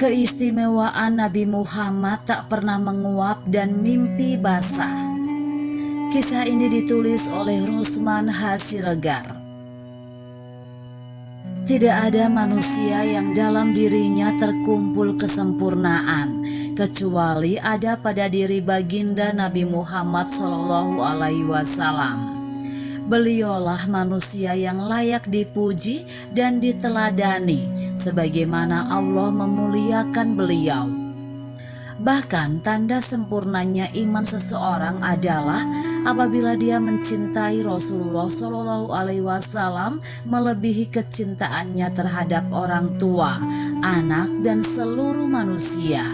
Keistimewaan Nabi Muhammad tak pernah menguap dan mimpi basah. Kisah ini ditulis oleh Rusman Hasiregar. Tidak ada manusia yang dalam dirinya terkumpul kesempurnaan, kecuali ada pada diri baginda Nabi Muhammad SAW. Beliaulah manusia yang layak dipuji dan diteladani, sebagaimana Allah memuliakan beliau. Bahkan tanda sempurnanya iman seseorang adalah apabila dia mencintai Rasulullah SAW melebihi kecintaannya terhadap orang tua, anak, dan seluruh manusia.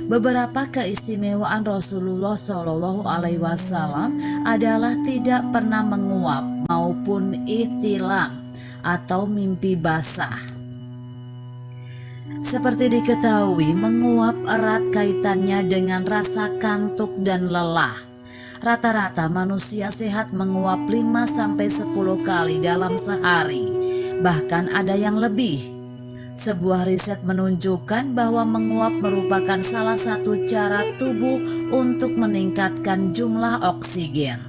Beberapa keistimewaan Rasulullah SAW adalah tidak pernah menguap maupun ihtilam atau mimpi basah. Seperti diketahui, menguap erat kaitannya dengan rasa kantuk dan lelah. Rata-rata manusia sehat menguap 5-10 kali dalam sehari, bahkan ada yang lebih. Sebuah riset menunjukkan bahwa menguap merupakan salah satu cara tubuh untuk meningkatkan jumlah oksigen.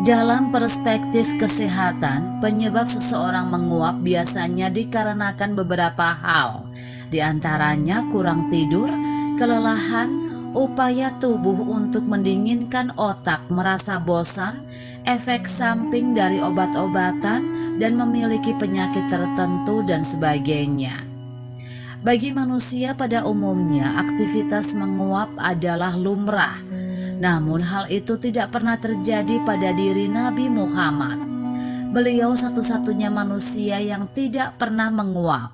Dalam perspektif kesehatan, penyebab seseorang menguap biasanya dikarenakan beberapa hal, di antaranya kurang tidur, kelelahan, upaya tubuh untuk mendinginkan otak merasa bosan, efek samping dari obat-obatan, dan memiliki penyakit tertentu dan sebagainya. Bagi manusia pada umumnya, aktivitas menguap adalah lumrah. Namun hal itu tidak pernah terjadi pada diri Nabi Muhammad. Beliau satu-satunya manusia yang tidak pernah menguap.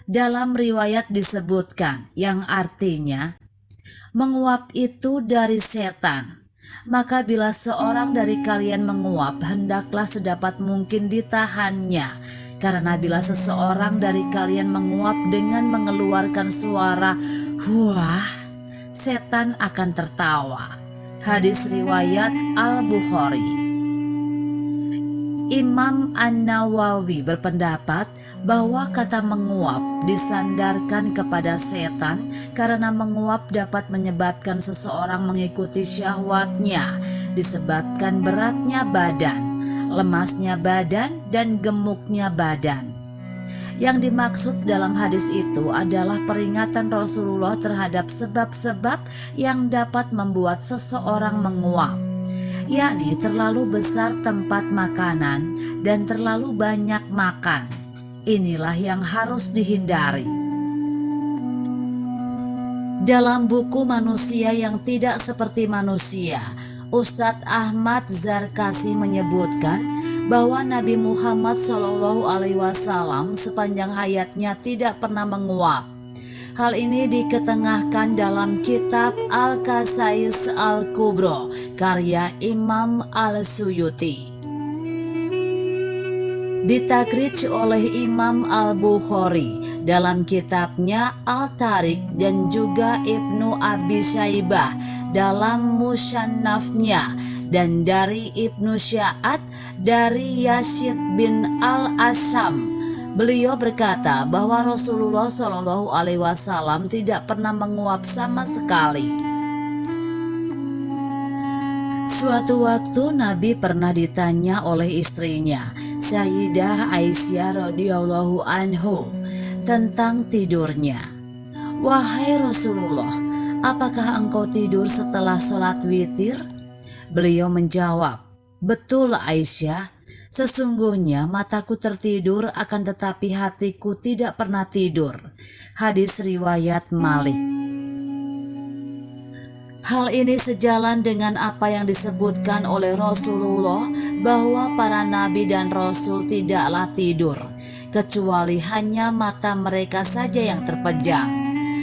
Dalam riwayat disebutkan, yang artinya, menguap itu dari setan. Maka bila seorang dari kalian menguap, hendaklah sedapat mungkin ditahannya. Karena bila seseorang dari kalian menguap dengan mengeluarkan suara "huah", setan akan tertawa. Hadis riwayat Al-Bukhari. Imam An-Nawawi berpendapat bahwa kata menguap disandarkan kepada setan karena menguap dapat menyebabkan seseorang mengikuti syahwatnya disebabkan beratnya badan, lemasnya badan, dan gemuknya badan. Yang dimaksud dalam hadis itu adalah peringatan Rasulullah terhadap sebab-sebab yang dapat membuat seseorang menguap, yakni terlalu besar tempat makanan dan terlalu banyak makan. Inilah yang harus dihindari. Dalam buku Manusia yang Tidak Seperti Manusia, Ustadz Ahmad Zarkasi menyebutkan bahwa Nabi Muhammad SAW sepanjang hayatnya tidak pernah menguap. Hal ini diketengahkan dalam kitab Al-Qasais Al-Kubro karya Imam Al-Suyuti. Ditakrij oleh Imam Al-Bukhari dalam kitabnya Al-Tariq dan juga Ibnu Abi Syaibah dalam Musannafnya, dan dari Ibnu Sya'ad dari Yazid bin Al-Asam. Beliau berkata bahwa Rasulullah SAW tidak pernah menguap sama sekali. Suatu waktu Nabi pernah ditanya oleh istrinya, Sayyidah Aisyah radhiyallahu anhu, tentang tidurnya. "Wahai Rasulullah, apakah engkau tidur setelah sholat witir?" Beliau menjawab, "Betul Aisyah, sesungguhnya mataku tertidur akan tetapi hatiku tidak pernah tidur." Hadis riwayat Malik. Hal ini sejalan dengan apa yang disebutkan oleh Rasulullah bahwa para nabi dan rasul tidaklah tidur, kecuali hanya mata mereka saja yang terpejam.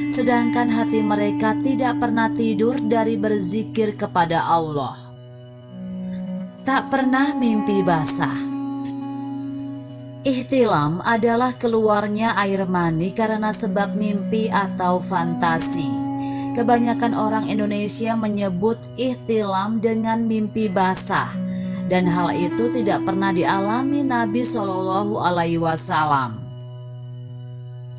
Sedangkan hati mereka tidak pernah tidur dari berzikir kepada Allah. Tak pernah mimpi basah. Ihtilam adalah keluarnya air mani karena sebab mimpi atau fantasi. Kebanyakan orang Indonesia menyebut ihtilam dengan mimpi basah, dan hal itu tidak pernah dialami Nabi SAW.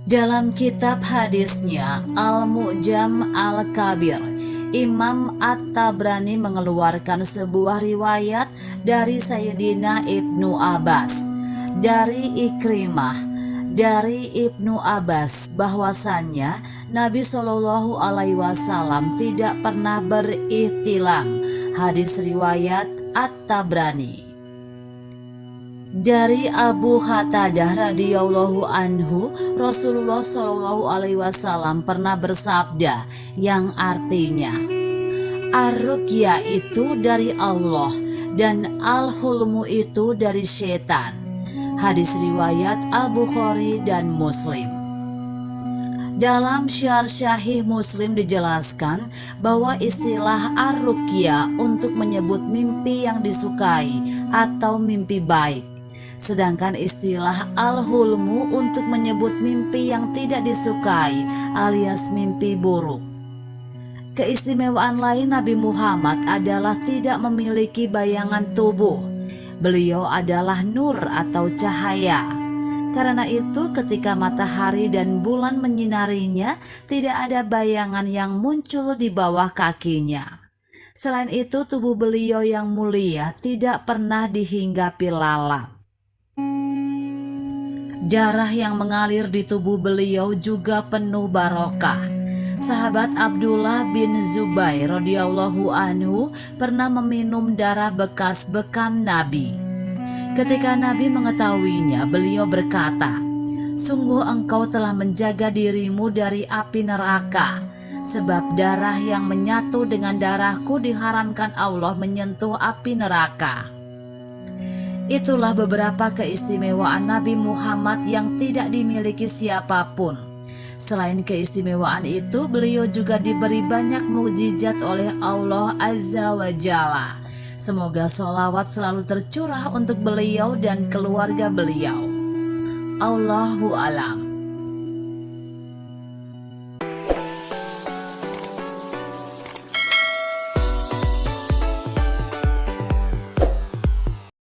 Dalam kitab hadisnya Al-Mu'jam Al-Kabir, Imam At-Tabrani mengeluarkan sebuah riwayat dari Sayyidina Ibnu Abbas dari Ikrimah dari Ibnu Abbas bahwasannya Nabi Shallallahu Alaihi Wasallam tidak pernah berihtilam. Hadis riwayat At-Tabrani. Dari Abu Qatadah radhiyallahu anhu, Rasulullah Shallallahu Alaihi Wasallam pernah bersabda yang artinya, ar-ruqyah itu dari Allah dan al-hulmu itu dari setan. Hadis riwayat Al-Bukhari dan Muslim. Dalam Syarh Sahih Muslim dijelaskan bahwa istilah ar-ruqyah untuk menyebut mimpi yang disukai atau mimpi baik. Sedangkan istilah al-hulmu untuk menyebut mimpi yang tidak disukai alias mimpi buruk. Keistimewaan lain Nabi Muhammad adalah tidak memiliki bayangan tubuh. Beliau adalah nur atau cahaya. Karena itu ketika matahari dan bulan menyinarinya, tidak ada bayangan yang muncul di bawah kakinya. Selain itu tubuh beliau yang mulia tidak pernah dihinggapi lalat. Darah yang mengalir di tubuh beliau juga penuh barokah. Sahabat Abdullah bin Zubair radhiyallahu anhu pernah meminum darah bekas bekam Nabi. Ketika Nabi mengetahuinya, beliau berkata, "Sungguh engkau telah menjaga dirimu dari api neraka, sebab darah yang menyatu dengan darahku diharamkan Allah menyentuh api neraka." Itulah beberapa keistimewaan Nabi Muhammad yang tidak dimiliki siapapun. Selain keistimewaan itu, beliau juga diberi banyak mukjizat oleh Allah Azza wa Jalla. Semoga sholawat selalu tercurah untuk beliau dan keluarga beliau. Allahu a'lam.